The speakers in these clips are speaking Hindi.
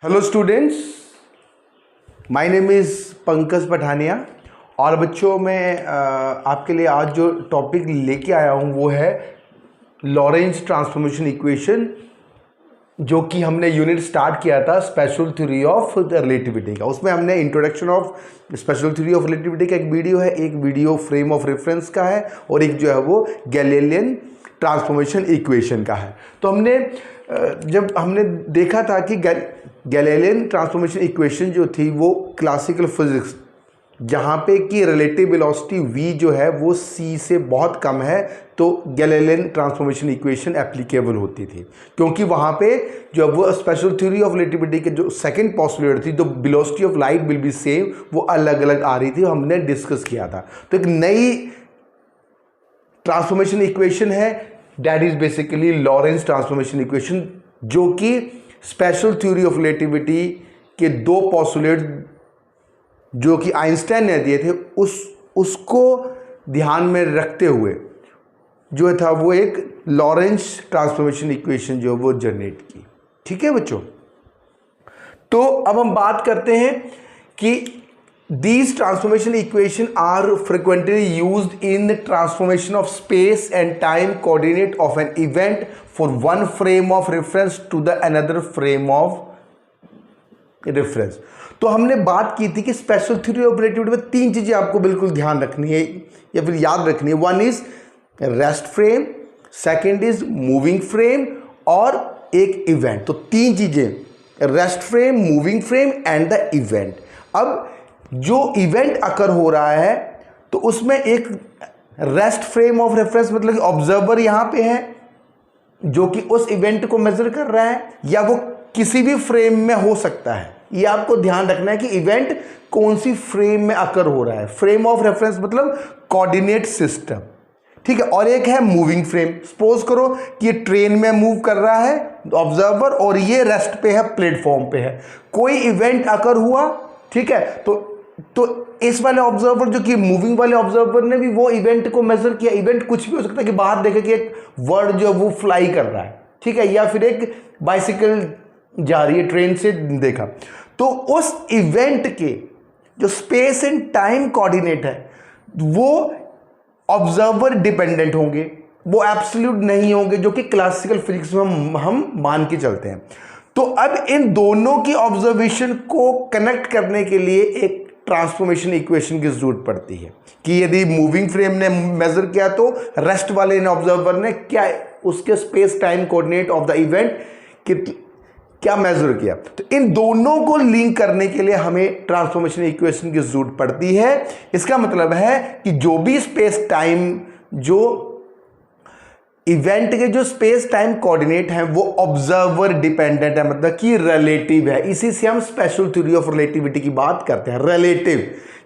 Hello students, my name is Pankaj Pathania. और बच्चों मैं आपके लिए आज जो टॉपिक लेके आया हूँ वो है लॉरेंज ट्रांसफॉर्मेशन इक्वेशन, जो कि हमने यूनिट स्टार्ट किया था स्पेशल थ्योरी ऑफ रिलेटिविटी का। उसमें हमने introduction of special theory of relativity का एक वीडियो है, एक वीडियो फ्रेम ऑफ रेफरेंस का है और एक जो है वो गैलीलियन ट्रांसफॉर्मेशन इक्वेशन का है। तो जब हमने देखा था कि गैलीलियन ट्रांसफॉर्मेशन इक्वेशन जो थी वो क्लासिकल फिजिक्स, जहाँ पे कि रिलेटिव वेलोसिटी v जो है वो c से बहुत कम है, तो गैलीलियन ट्रांसफॉर्मेशन इक्वेशन एप्लीकेबल होती थी, क्योंकि वहाँ पे जो वो स्पेशल थ्योरी ऑफ रिलेटिविटी के जो सेकंड पोस्टुलेट थी, जो velocity of light will be same, वो अलग अलग आ रही थी, हमने डिस्कस किया था। तो एक नई ट्रांसफॉर्मेशन इक्वेशन है, that is basically Lorentz transformation equation, जो कि स्पेशल थ्योरी ऑफ रिलेटिविटी के दो पोस्टुलेट जो कि आइंस्टाइन ने दिए थे उसको ध्यान में रखते हुए जो था वो एक लॉरेंज ट्रांसफॉर्मेशन इक्वेशन जो वो जनरेट की। ठीक है बच्चों, तो अब हम बात करते हैं कि these transformation equation are frequently used in the transformation of space and time coordinate of an event for one frame of reference to the another frame of reference। तो हमने बात की थी कि स्पेशल थ्योरी ऑफ रिलेटिविटी में तीन चीजें आपको बिल्कुल ध्यान रखनी है या फिर याद रखनी है। One is rest frame, second is moving frame और एक इवेंट। तो तीन चीजें, rest frame, moving frame and the event. अब जो इवेंट अकर हो रहा है तो उसमें एक रेस्ट फ्रेम ऑफ रेफरेंस, मतलब कि ऑब्जर्वर यहां पे है जो कि उस इवेंट को मेजर कर रहा है, या वो किसी भी फ्रेम में हो सकता है। ये आपको ध्यान रखना है कि इवेंट कौन सी फ्रेम में अकर हो रहा है। फ्रेम ऑफ रेफरेंस मतलब कोऑर्डिनेट सिस्टम, ठीक है। और एक है मूविंग फ्रेम। सपोज करो कि ये ट्रेन में मूव कर रहा है ऑब्जर्वर और ये रेस्ट पे है, प्लेटफॉर्म पे है, कोई इवेंट अकर हुआ, ठीक है। तो इस वाले ऑब्जर्वर जो कि मूविंग वाले ऑब्जर्वर ने भी वो इवेंट को मेजर किया। इवेंट कुछ भी हो सकता है कि बाहर देखे कि एक वर्ड जो वो फ्लाई कर रहा है, ठीक है, या फिर एक बाइसिकल जा रही है, ट्रेन से देखा। तो उस इवेंट के जो स्पेस एंड टाइम कोऑर्डिनेट है वो ऑब्जर्वर डिपेंडेंट होंगे, वो एब्सोल्यूट नहीं होंगे, जो कि क्लासिकल फिजिक्स में हम मान के चलते हैं। तो अब इन दोनों की ऑब्जर्वेशन को कनेक्ट करने के लिए एक ट्रांसफॉर्मेशन इक्वेशन की जरूरत पड़ती है कि यदि मूविंग फ्रेम ने मेजर किया तो रेस्ट वाले ने, ऑब्जर्वर ने क्या उसके space time coordinate of the event क्या मेजर किया। तो इन दोनों को लिंक करने के लिए हमें ट्रांसफॉर्मेशन इक्वेशन की जरूरत पड़ती है। इसका मतलब है कि जो भी स्पेस टाइम, जो इवेंट के जो स्पेस टाइम कोऑर्डिनेट हैं वो ऑब्जर्वर डिपेंडेंट है, मतलब कि रिलेटिव है। इसी से हम स्पेशल थ्योरी ऑफ रिलेटिविटी की बात करते हैं। रिलेटिव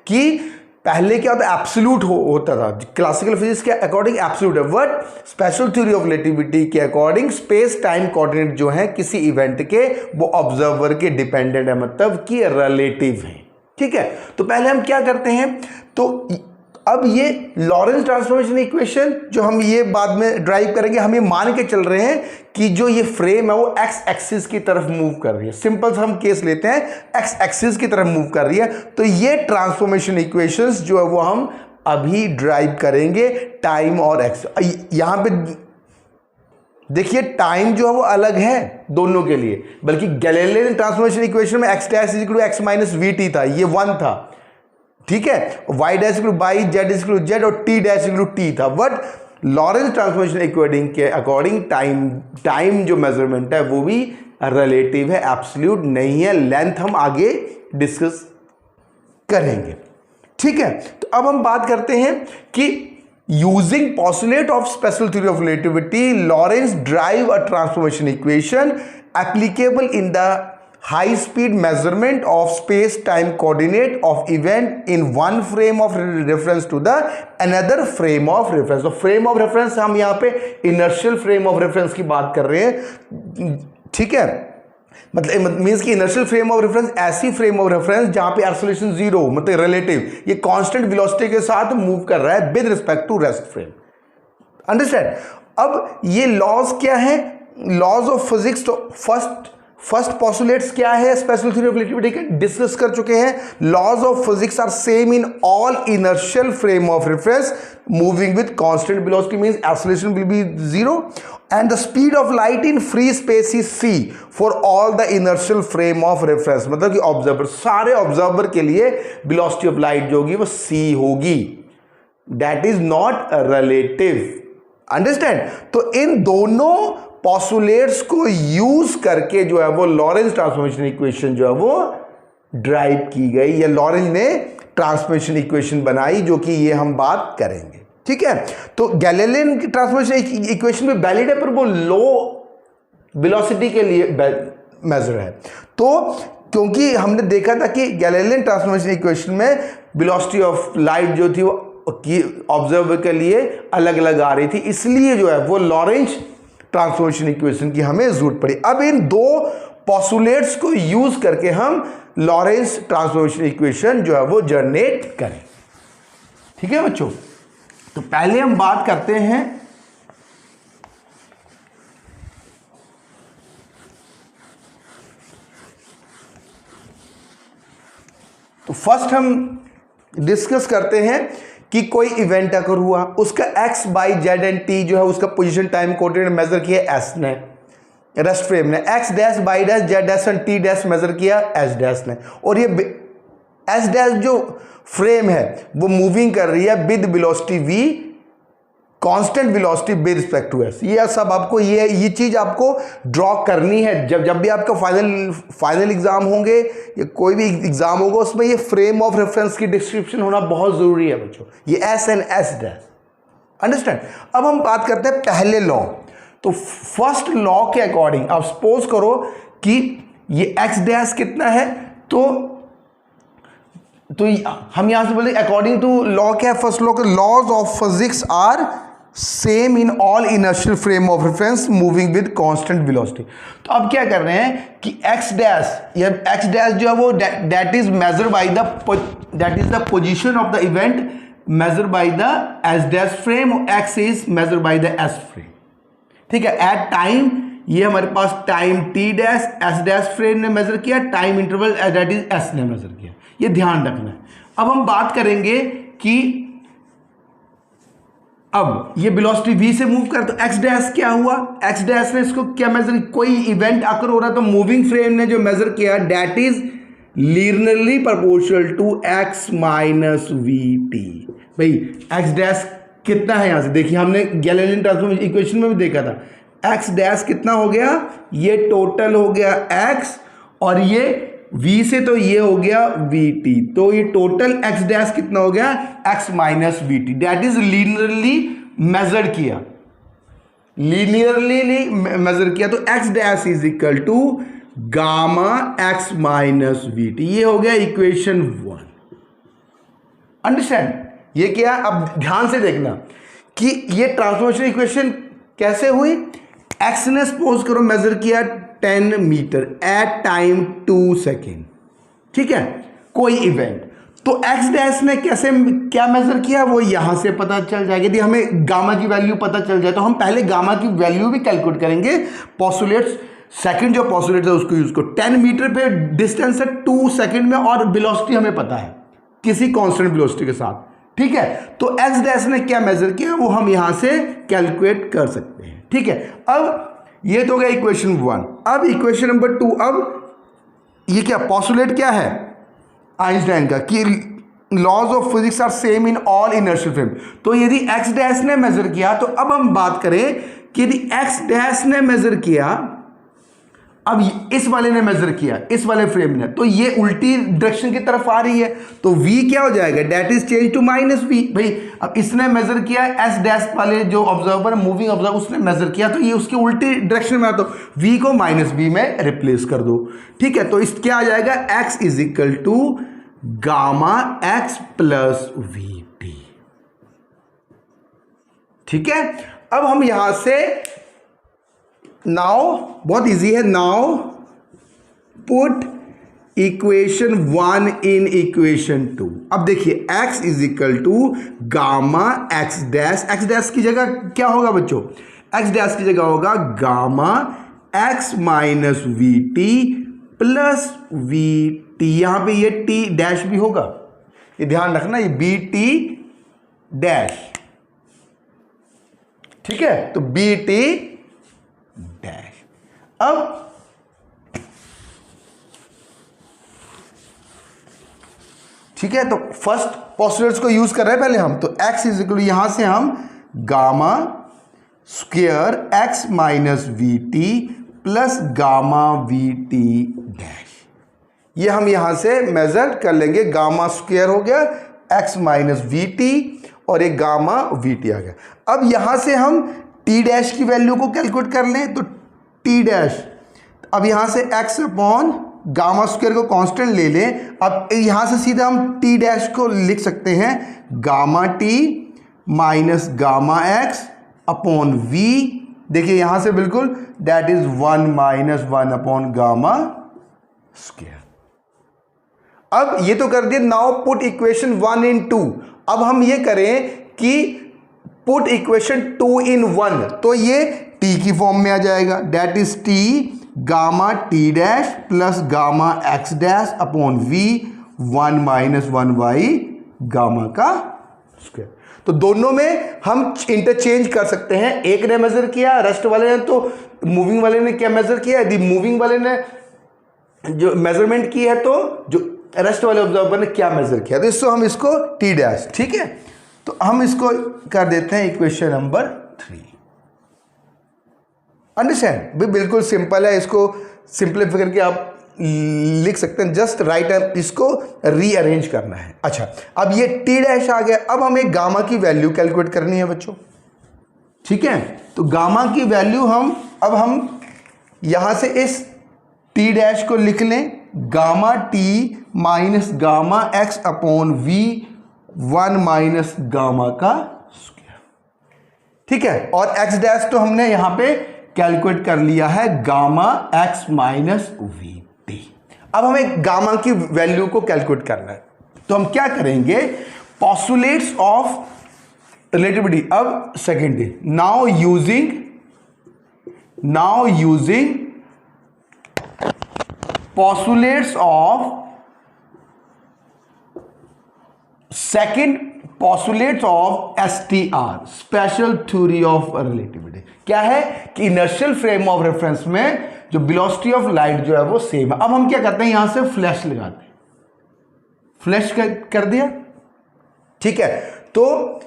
कि पहले क्या होता है, एब्सोल्यूट होता था, क्लासिकल फिजिक्स के अकॉर्डिंग एब्सोल्यूट है, but special theory of relativity के अकॉर्डिंग स्पेस टाइम कोऑर्डिनेट जो है किसी इवेंट के वो ऑब्जर्वर के डिपेंडेंट है, मतलब कि रिलेटिव है। ठीक है, तो पहले हम क्या करते हैं, तो अब ये लॉरेंज ट्रांसफॉर्मेशन इक्वेशन जो हम ये बाद में ड्राइव करेंगे, हम ये मान के चल रहे हैं कि जो ये फ्रेम है वो एक्स एक्सिस की तरफ मूव कर रही है। सिंपल सा हम केस लेते हैं, एक्स एक्सिस की तरफ मूव कर रही है, तो ये ट्रांसफॉर्मेशन इक्वेशंस जो है वो हम अभी ड्राइव करेंगे, टाइम और एक्स। यहां पे देखिए टाइम जो है वो अलग है दोनों के लिए, बल्कि गैलीलियन ट्रांसफॉर्मेशन इक्वेशन में x dash is equal to x minus v t था, ये 1 था, ठीक है। y dash equal to y, z equal to z और t dash equal to t था। बट लॉरेंज ट्रांसफॉर्मेशन इक्वेशन के अकॉर्डिंग टाइम जो मेजरमेंट है वो भी रिलेटिव है, एब्सोल्यूट नहीं है। लेंथ हम आगे डिस्कस करेंगे, ठीक है। तो अब हम बात करते हैं कि using postulate of special theory of relativity, Lorentz drive a transformation equation applicable in the high speed measurement of space time coordinate of event in one frame of reference to the another frame of reference। तो frame of reference हम यहाँ पे inertial frame of reference की बात कर रहे हैं, ठीक है। मतलब मीन्स कि inertial frame of reference ऐसी frame of reference जहाँ पे acceleration 0, मतलब relative, ये constant velocity के साथ मूव कर रहा है with respect to rest frame। Understand. अब ये लॉज क्या है, लॉज ऑफ फिजिक्स। तो फर्स्ट फर्स्ट पॉस्टुलेट्स क्या है स्पेशल थ्योरी ऑफ रिलेटिविटी के, डिस्कस कर चुके हैं। Laws of physics are same in all inertial frame of reference moving with constant velocity means acceleration will be zero and the speed of light in free space is c for all the inertial frame of reference, मतलब कि ऑब्जर्वर, सारे ऑब्जर्वर के लिए वेलोसिटी ऑफ लाइट जो होगी वो c होगी, that is not relative, understand. तो इन दोनों पॉस्टुलेट्स को यूज करके जो है वो लॉरेंस ट्रांसफॉर्मेशन इक्वेशन जो है वो ड्राइव की गई, या लॉरेंस ने ट्रांसफॉर्मेशन इक्वेशन बनाई, जो कि ये हम बात करेंगे, ठीक है। तो गैलीलियन की ट्रांसफॉर्मेशन इक्वेशन भी वैलिड है, पर वो लो वेलोसिटी के लिए मेजर है। तो क्योंकि हमने देखा था कि गैलीलियन ट्रांसफॉर्मेशन इक्वेशन में वेलोसिटी ऑफ लाइट जो थी वो ऑब्जर्वर के लिए अलग अलग आ रही थी, इसलिए जो है वो लॉरेंस ट्रांसफॉर्मेशन इक्वेशन की हमें जरूरत पड़ी। अब इन दो पॉस्टुलेट्स को यूज करके हम लॉरेंस ट्रांसफॉर्मेशन इक्वेशन जो है वो जनरेट करें, ठीक है बच्चों। तो पहले हम बात करते हैं तो फर्स्ट हम डिस्कस करते हैं कि कोई इवेंट अगर हुआ, उसका x, y, z and t जो है उसका पोजीशन टाइम कोऑर्डिनेट मेजर किया s ने, रेस्ट फ्रेम ने, x dash, y dash, z dash and t dash measure किया s डैश ने, और ये s डैश जो फ्रेम है वो मूविंग कर रही है with velocity v, constant velocity with respect to s। ये सब आपको ये चीज आपको ड्रॉ करनी है जब भी आपका फाइनल एग्जाम होंगे या कोई भी एग्जाम होगा, उसमें ये फ्रेम ऑफ रेफरेंस की डिस्क्रिप्शन होना बहुत जरूरी है बच्चों, ये s and s dash, understand. अब हम बात करते हैं पहले लॉ। तो फर्स्ट लॉ के अकॉर्डिंग आप सपोज करो कि ये x डैश कितना है, तो हम यहां से बोले अकॉर्डिंग टू लॉ क्या है, फर्स्ट लॉ के laws of physics are same in all inertial frame of reference moving with constant velocity. तो अब क्या कर रहे हैं कि x डैश, या x डैश जो है वो that is measure by the position of the event measure by the s dash frame, x is measure by the s frame, ठीक है। एट टाइम ये हमारे पास time t dash s dash frame ने मेजर किया, time interval that is s ने मेजर किया, ये ध्यान रखना है। अब हम बात करेंगे कि अब ये वेलोसिटी v से मूव कर, तो x डैश क्या हुआ, x डैश ने इसको क्या मेजर, कोई इवेंट आकर हो रहा तो मूविंग फ्रेम ने जो मेजर किया that is linearly proportional to x minus vt। भाई x डैश कितना है, यहां से देखिए हमने गैलीलियन ट्रांसफॉर्मेशन इक्वेशन में भी देखा था, x डैश कितना हो गया, ये टोटल हो गया x, और ये v से तो ये हो गया vt, तो ये टोटल x डैश कितना हो गया, x minus vt, that is linearly measure किया, लीनियरली मेजर किया, तो x dash is equal to gamma x minus vt, ये हो गया इक्वेशन 1, अंडरस्टैंड। ये क्या, अब ध्यान से देखना कि ये ट्रांसफॉर्मेशन इक्वेशन कैसे हुई। x ने सपोज करो मेजर किया 10 मीटर एट टाइम 2 सेकेंड, ठीक है, कोई इवेंट, तो x डैश ने कैसे क्या मेजर किया वो यहां से पता चल जाएगा। यदि हमें गामा की वैल्यू पता चल जाए तो हम पहले गामा की वैल्यू भी कैलकुलेट करेंगे। पॉस्टुलेट्स सेकंड जो पॉस्टुलेट है उसको यूज करो, 10 मीटर पे डिस्टेंस है 2 सेकेंड में, और वेलोसिटी हमें पता है किसी कांस्टेंट वेलोसिटी के साथ, ठीक है। तो x डैश ने क्या मेजर किया वो हम यहां से कैलकुलेट कर सकते हैं, ठीक है। अब ये तो हो गया इक्वेशन 1। अब इक्वेशन नंबर 2, अब ये क्या पॉस्टुलेट क्या है आइंस्टाइन का कि laws of physics are same in all inertial frame. तो यदि x डैश ने मेजर किया, तो अब हम बात करें कि यदि x डैश ने मेजर किया, अब इस वाले ने मेजर किया, इस वाले फ्रेम ने, तो ये उल्टी डायरेक्शन की तरफ आ रही है, तो v क्या हो जाएगा, that is change to minus v। भाई अब इसने मेजर किया, s डैश वाले जो ऑब्जर्वर मूविंग ऑब्जर्वर उसने मेजर किया, तो ये उसके उल्टी डायरेक्शन में, तो v को माइनस v में रिप्लेस कर दो, ठीक है। तो इस क्या आ जाएगा, x is equal to gamma x plus vt, ठीक है। अब हम यहां से नाउ बहुत इजी है, now put equation 1 in equation 2। अब देखिए x is equal to gamma x dash, x dash की जगह क्या होगा बच्चों, x डैश की जगह होगा gamma x minus v T plus v T, यहां पे ये टी डैश भी होगा, ये ध्यान रखना, ये बी टी डैश, ठीक है, तो बी टी डैश। अब ठीक है, तो फर्स्ट पोस्टुलेट्स को यूज कर रहे हैं पहले हम, तो x इज इक्वल, यहां से हम gamma square x minus v T plus gamma we t dash, ये हम यहां से मेजर कर लेंगे। गामा स्क्वेयर हो गया एक्स माइनस वी टी और एक गामा वी टी आ गया। अब यहां से हम टी डैश की वैल्यू को कैलकुलेट कर लें, तो टी डैश, अब यहां से एक्स अपॉन गामा स्क्वायर को कांस्टेंट ले लें। अब यहां से सीधा हम टी डैश को लिख सकते हैं gamma t minus gamma x upon v, देखिए यहां से बिल्कुल that is 1 minus 1 upon gamma square. अब ये तो कर दिया, नाउ पुट इक्वेशन 1 इन 2। अब हम ये करें कि पुट इक्वेशन 2 इन 1, तो ये टी की फॉर्म में आ जाएगा, that is t gamma t dash plus gamma x dash upon v 1 minus 1 y gamma का स्क्वायर। तो दोनों में हम इंटरचेंज कर सकते हैं, एक ने मेजर किया, रेस्ट वाले ने, तो मूविंग वाले ने क्या मेजर किया, यदि मूविंग वाले ने जो मेजरमेंट की है तो जो रेस्ट वाले ऑब्जर्वर ने क्या मेजर किया, तो इसको हम इसको टी डैश, ठीक है, तो हम इसको कर देते हैं इक्वेशन नंबर 3। अंडरस्टैंड, बिल्कुल सिंपल है, इसको सिंप्लीफाई करके आप लिख सकते हैं, जस्ट राइट है, इसको रीअरेंज करना है। अच्छा, अब ये टी डैश आ गया, अब हमें गामा की वैल्यू कैलकुलेट करनी है बच्चों, ठीक है, तो गामा की वैल्यू अब हम यहां से इस टी डैश को लिख लें, gamma t minus gamma x upon v 1 minus gamma का स्क्वायर, ठीक है, और एक्स डैश तो हमने यहां पे कैलकुलेट कर लिया है, gamma x minus v T. अब हमें गामा की वैल्यू को कैलकुलेट करना है, तो हम क्या करेंगे, पोस्टुलेट्स ऑफ रिलेटिविटी, अब second day, now using postulates of second postulates of STR, special theory of relativity. क्या है कि इनर्शियल फ्रेम ऑफ रेफरेंस में जो वेलोसिटी ऑफ लाइट जो है वो सेम है। अब हम क्या करते हैं, यहां से फ्लैश लगाते हैं, फ्लैश कर दिया, ठीक है, तो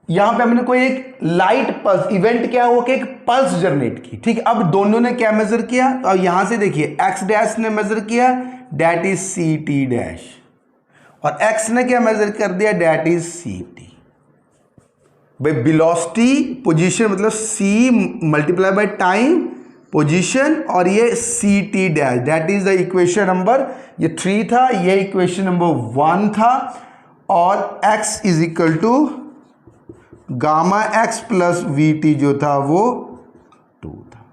यहां पे हमने कोई एक लाइट पल्स, इवेंट क्या हुआ कि एक पल्स जनरेट की, ठीक है। अब दोनों ने क्या मेजर किया, तो अब यहां से देखिए एक्स डैश ने मेजर किया, that is c t dash, और एक्स ने क्या मेजर कर दिया, दैट इज सी टी। भाई वेलोसिटी पोजीशन मतलब c multiply by time position, और ये c t dash, that is the equation number, ये 3 था, ये इक्वेशन नंबर 1 था, और x is equal to gamma x plus v t जो था वो 2 था।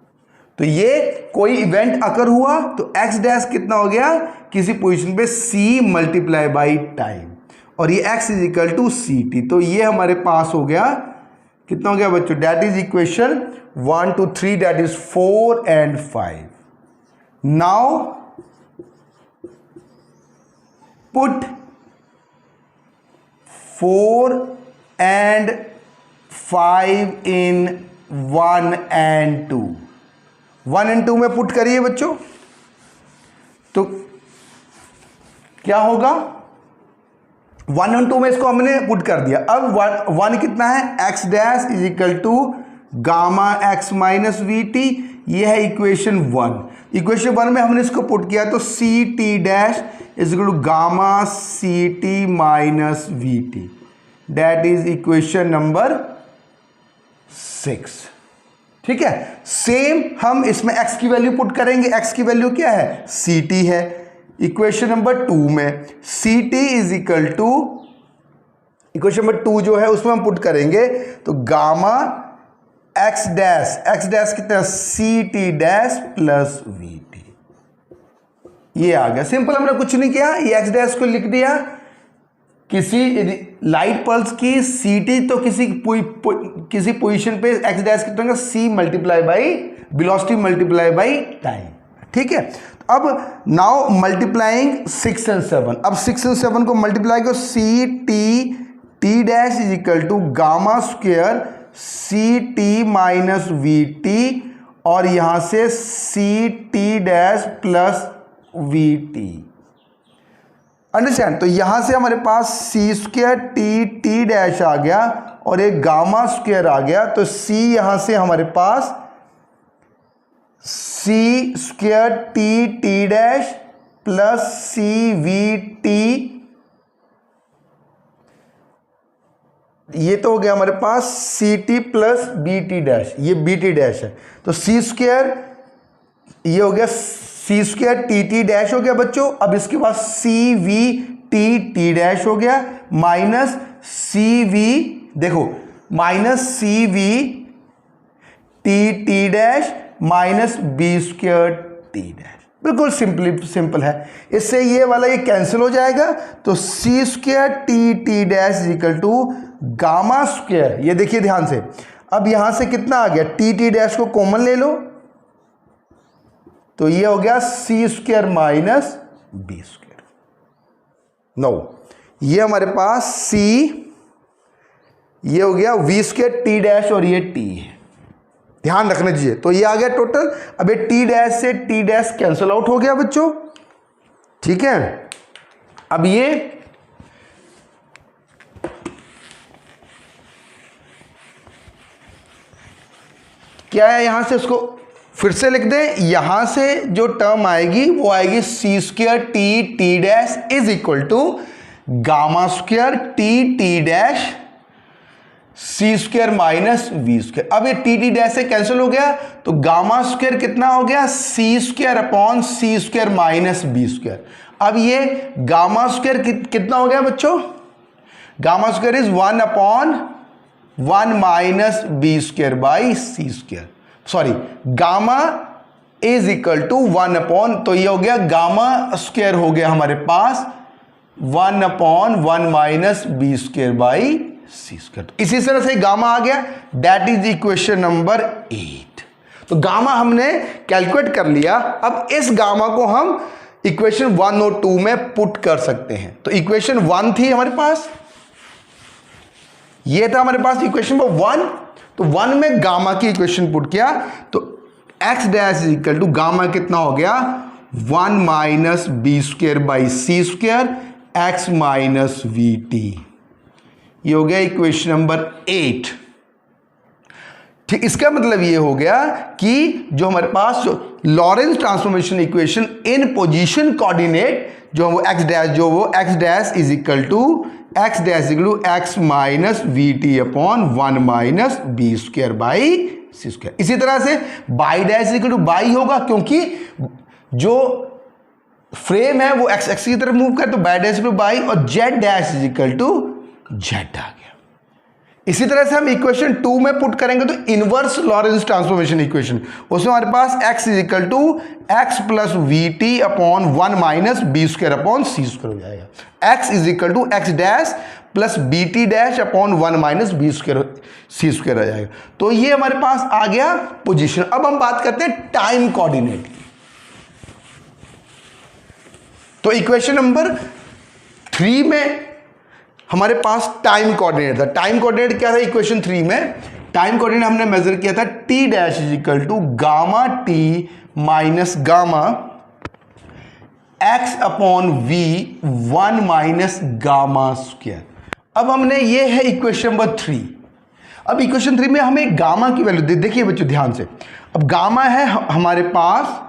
तो ये कोई इवेंट अकर हुआ तो x डैश कितना हो गया, किसी पोजीशन पे c मल्टीप्लाई बाई टाइम, और ये x is equal to c t. तो ये हमारे पास हो गया, कितना हो गया बच्चों, that is equation 1 2 3, that is 4 and 5। Now put 4 and 5 in 1 and 2, 1 and 2 में पुट करिए बच्चों, तो क्या होगा, 1 और 2 में इसको हमने पुट कर दिया। अब 1 कितना है, x dash is equal to gamma x minus v T, ये है इक्वेशन 1। इक्वेशन 1 में हमने इसको पुट किया तो c t dash is equal to gamma c t minus v t, that is equation number 6, ठीक है। सेम हम इसमें x की वैल्यू पुट करेंगे, x की वैल्यू क्या है, सी टी है। इक्वेशन नंबर 2 में c t is equal to, equation number 2 जो है उसमें हम पुट करेंगे तो गामा एक्स डैश कितना, c t dash plus v T, ये आ गया। सिंपल, हमने कुछ नहीं किया, ये एक्स डैश को लिख दिया, किसी लाइट पल्स की सी टी तो किसी पोजीशन पे एक्स डैश कितना होगा, C multiply by velocity multiply by time, ठीक है। अब नाउ मल्टीप्लाइंग 6 and 7, अब 6 and 7 को मल्टीप्लाई करो, c t T dash is equal to gamma square c t minus v t, और यहां से c t dash plus v t, understand. तो यहां से हमारे पास सी स्क्वेयर टी टी डैश आ गया और एक गामा स्क्वेयर आ गया, तो सी यहां से हमारे पास सी square T T dash plus C V T, ये तो हो गया हमारे पास C T plus B T dash, ये बी टी डैश है, तो सी स्क्वेयर ये हो गया C square T T dash हो गया बच्चों। अब इसके बाद C V T T dash हो गया माइनस सी वी, देखो minus C V T T dash minus B square T dash, बिल्कुल सिंपल है। इससे ये वाला ये कैंसिल हो जाएगा, तो C square T T dash equal to gamma square, ये देखिए ध्यान से, अब यहां से कितना आ गया, टी टी डैश को कॉमन ले लो, तो ये हो गया C square minus B square. No, ये हमारे पास सी, ये हो गया वी स्क्वेयर टी डैश और ये टी है, ध्यान रखना चाहिए। तो ये आ गया टोटल। अब ये टी डैश से टी डैश कैंसिल आउट हो गया बच्चों, ठीक है। अब ये क्या है, यहां से उसको फिर से लिख दें, यहां से जो टर्म आएगी वो आएगी C square T T dash is equal to gamma square T T dash C square minus V square. अब ये टी टी डैश से कैंसिल हो गया, तो गामा स्क्वेयर कितना हो गया, C square upon C square minus B square. अब ये गामा स्क्वेयर कितना हो गया बच्चों, gamma square is 1 upon 1 minus B square by C square, sorry gamma is equal to 1 upon, तो ये हो गया गामा स्क्वेयर हो गया हमारे पास 1 upon 1 minus B square by C square. इसी तरह से गामा आ गया, दैट इज इक्वेशन नंबर 8। तो गामा हमने कैलकुलेट कर लिया। अब इस गामा को हम इक्वेशन 1 और 2 में पुट कर सकते हैं। तो इक्वेशन 1 थी हमारे पास, ये था हमारे पास इक्वेशन नंबर 1, तो 1 में गामा की इक्वेशन पुट किया, तो x dash is equal to gamma कितना हो गया 1 minus B square by C square x minus v T, ये हो गया इक्वेशन नंबर 8। ठीक, इसका मतलब ये हो गया कि जो हमारे पास जो Lorentz transformation equation in position coordinate, जो वो एक्स डैश, जो वो x dash is equal to x minus v t upon 1 minus B square by C square. इसी तरह से y dash is equal to y होगा, क्योंकि जो फ्रेम है वो एक्स एक्स की तरफ मूव कर, तो Y dash is equal to Y, और Z dash is equal to Z आ गया। इसी तरह से हम इक्वेशन 2 में पुट करेंगे, तो इनवर्स लॉरेंस ट्रांसफॉर्मेशन इक्वेशन, उसमें हमारे पास x is equal to x plus v t upon 1 minus b square upon c square हो जाएगा। x is equal to x dash plus B T dash upon 1 minus b square c square आ जाएगा। तो ये हमारे पास आ गया पोजीशन। अब हम बात करते हैं टाइम कोऑर्डिनेट की। तो इक्वेशन नंबर 3 में हमारे पास टाइम कोऑर्डिनेट था। टाइम कोऑर्डिनेट क्या था इक्वेशन 3 में, टाइम कोऑर्डिनेट हमने मेजर किया था t dash is equal to gamma t minus gamma x upon v 1 minus gamma square. अब हमने ये है इक्वेशन नंबर 3। अब इक्वेशन 3 में हमें गामा की वैल्यू देखिए बच्चों ध्यान से। अब गामा है हमारे पास,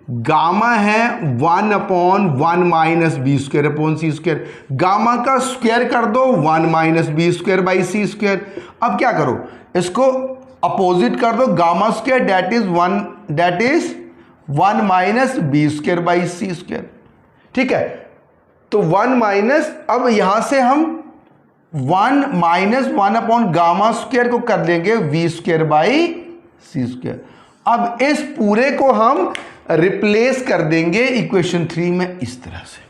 गामा है 1 upon 1 minus b square upon c square. Gamma का स्क्वायर कर दो 1 minus b square by c square. अब क्या करो, इसको अपोजिट कर दो, gamma square that is 1 minus b square by c square. ठीक है, तो 1 माइनस, अब यहां से हम 1 माइनस 1 अपॉन गामा स्क्वायर को कर देंगे v square by c square. अब इस पूरे को हम रिप्लेस कर देंगे इक्वेशन 3 में इस तरह से।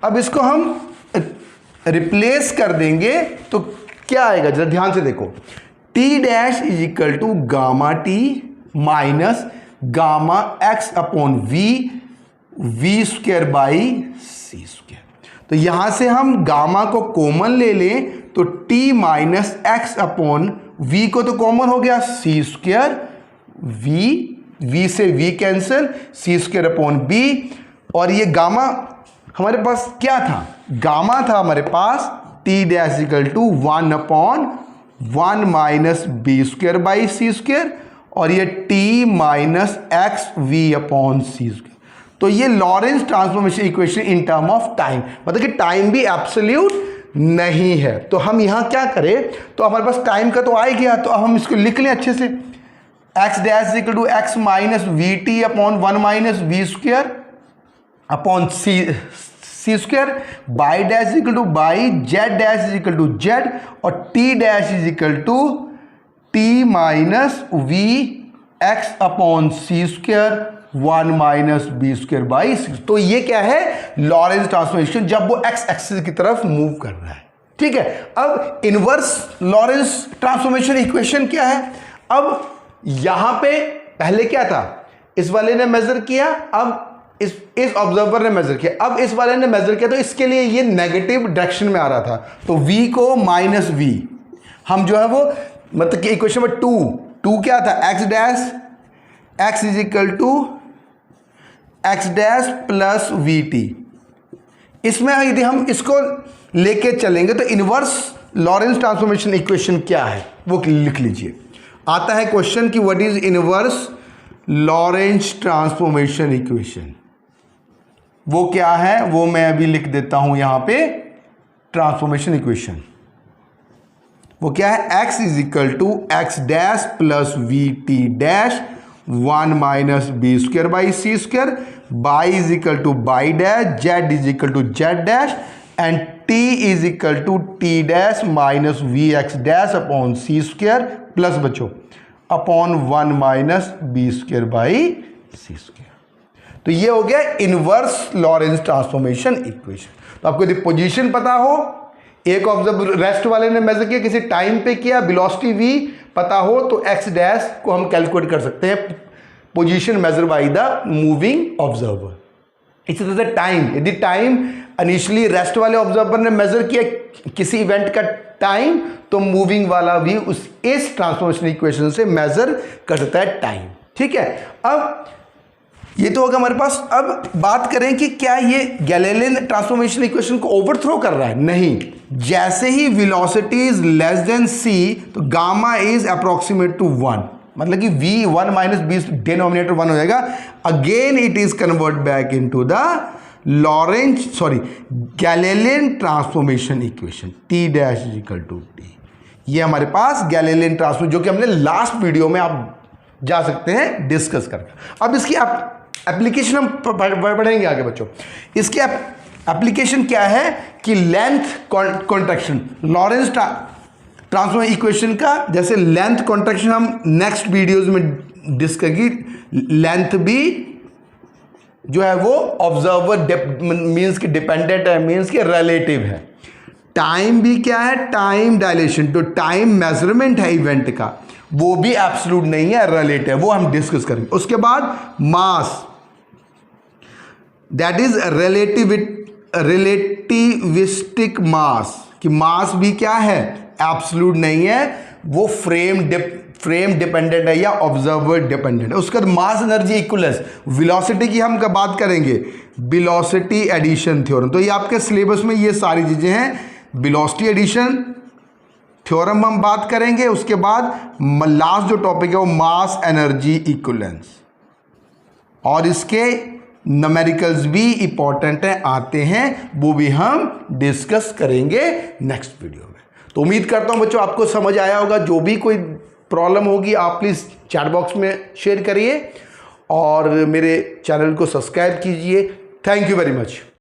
अब इसको हम रिप्लेस कर देंगे तो क्या आएगा, जरा ध्यान से देखो। T dash is equal to gamma t minus gamma x upon v square by c square. तो यहां से हम गामा को कॉमन ले लें तो t minus x upon v को तो कॉमन हो गया सी स्क्वायर, वी से v cancel, c square upon b. और ये गामा हमारे पास क्या था, गामा था हमारे पास t dash equal to 1/1 minus b square by c square, और ये t minus x v upon c square. तो ये Lorentz transformation equation in term of time, मतलब कि टाइम भी एब्सोल्यूट नहीं है। तो हम यहां क्या करें, तो हमारे पास टाइम का तो आ ही गया, तो अब हम इसको लिख लें अच्छे से, x dash equal to x minus v t upon 1 minus v square upon c square, y dash equal to y, z dash is equal to z, और t dash is equal to t minus v x upon c square 1 minus b square by 6। तो ये क्या है, लॉरेंस ट्रांसफॉर्मेशन, जब वो एक्स एक्सिस की तरफ मूव कर रहा है। ठीक है, अब इनवर्स लॉरेंस ट्रांसफॉर्मेशन इक्वेशन क्या है। अब यहां पे पहले क्या था, इस वाले ने मेजर किया, अब इस ऑब्जर्वर ने मेजर किया, अब इस वाले ने मेजर किया, तो इसके लिए ये नेगेटिव डायरेक्शन में आ रहा था, तो v को माइनस v हम जो है वो, मतलब कि इक्वेशन में टू क्या था, x dash x is equal to x dash plus v t. इसमें यदि हम इसको लेके चलेंगे तो इनवर्स लॉरेंस ट्रांसफॉर्मेशन इक्वेशन क्या है वो लिख लीजिए। आता है क्वेश्चन कि what is inverse Lawrence transformation equation, वो क्या है वो मैं अभी लिख देता हूं यहां पे। ट्रांसफॉर्मेशन इक्वेशन वो क्या है, x is equal to x dash plus v t dash 1 minus b square by c square, y is equal to y dash, z is equal to z dash, and t is equal to t dash minus v x dash upon c square plus बच्चों upon 1 minus b square by c square. तो ये हो गया इनवर्स लॉरेंस ट्रांसफॉर्मेशन इक्वेशन। तो आपको यदि पोजीशन पता हो, एक ऑब्जर्व रेस्ट वाले ने मेजर किया, किसी टाइम पे किया, वेलोसिटी v पता हो, तो x डैश को हम कैलकुलेट कर सकते हैं, position major by the moving observer. इसी तरह से टाइम, यदि टाइम इनिशियली रेस्ट वाले ऑब्जर्वर ने मेजर किया किसी इवेंट का टाइम, तो मूविंग वाला भी इस ट्रांसफॉर्मेशन इक्वेशन से मेजर कर सकता है टाइम। ठीक है, अब ये तो होगा हमारे पास। अब बात करें कि क्या ये गैलीलियन ट्रांसफॉर्मेशन इक्वेशन को ओवरथ्रो कर रहा है, नहीं। जैसे ही velocity is less than c, तो गामा इज अप्रोक्सीमेट टू 1, मतलब कि v 1 माइनस बी डिनोमिनेटर 1 हो जाएगा। Again it is convert back into the Galilean transformation equation, t dash is equal to t. ये हमारे पास गैलीलियन ट्रांसफॉर्मेशन, जो कि हमने लास्ट वीडियो में आप जा सकते हैं डिस्कस करके। अब इसकी एप्लीकेशन हम पढ़ेंगे आगे बच्चों। इसकी एप्लीकेशन क्या है कि length contraction, Lawrence transformation equation का जैसे लेंथ कॉन्ट्रैक्शन हम नेक्स्ट वीडियोस में डिस्कस करेंगे। लेंथ भी जो है वो ऑब्जर्वर मींस कि डिपेंडेंट है, मींस कि रिलेटिव है। टाइम भी क्या है, टाइम डायलेशन, तो टाइम मेजरमेंट है इवेंट का, वो भी एब्सोल्यूट नहीं है, रिलेटिव है, वो हम डिस्कस करेंगे। उसके बाद मास, दैट इज रिलेटिविस्टिक मास, कि मास भी क्या है, एब्सोल्यूट नहीं है, वो फ्रेम डिपेंडेंट है या ऑब्जर्वर डिपेंडेंट है। उसके बाद मास एनर्जी इक्विवेलेंस, वेलोसिटी की हम कब बात करेंगे, वेलोसिटी एडिशन थ्योरम। तो ये आपके सिलेबस में ये सारी चीजें हैं, वेलोसिटी एडिशन थ्योरम हम बात करेंगे। उसके बाद लास्ट जो टॉपिक है वो मास एनर्जी इक्विवेलेंस, और इसके न्यूमेरिकल्स भी इंपॉर्टेंट है, आते हैं, वो भी हम डिस्कस करेंगे नेक्स्ट वीडियो में। तो उम्मीद करता हूं बच्चों आपको समझ आया होगा। जो भी कोई प्रॉब्लम होगी आप प्लीज़ चैट बॉक्स में शेयर करिए और मेरे चैनल को सब्सक्राइब कीजिए। Thank you very much.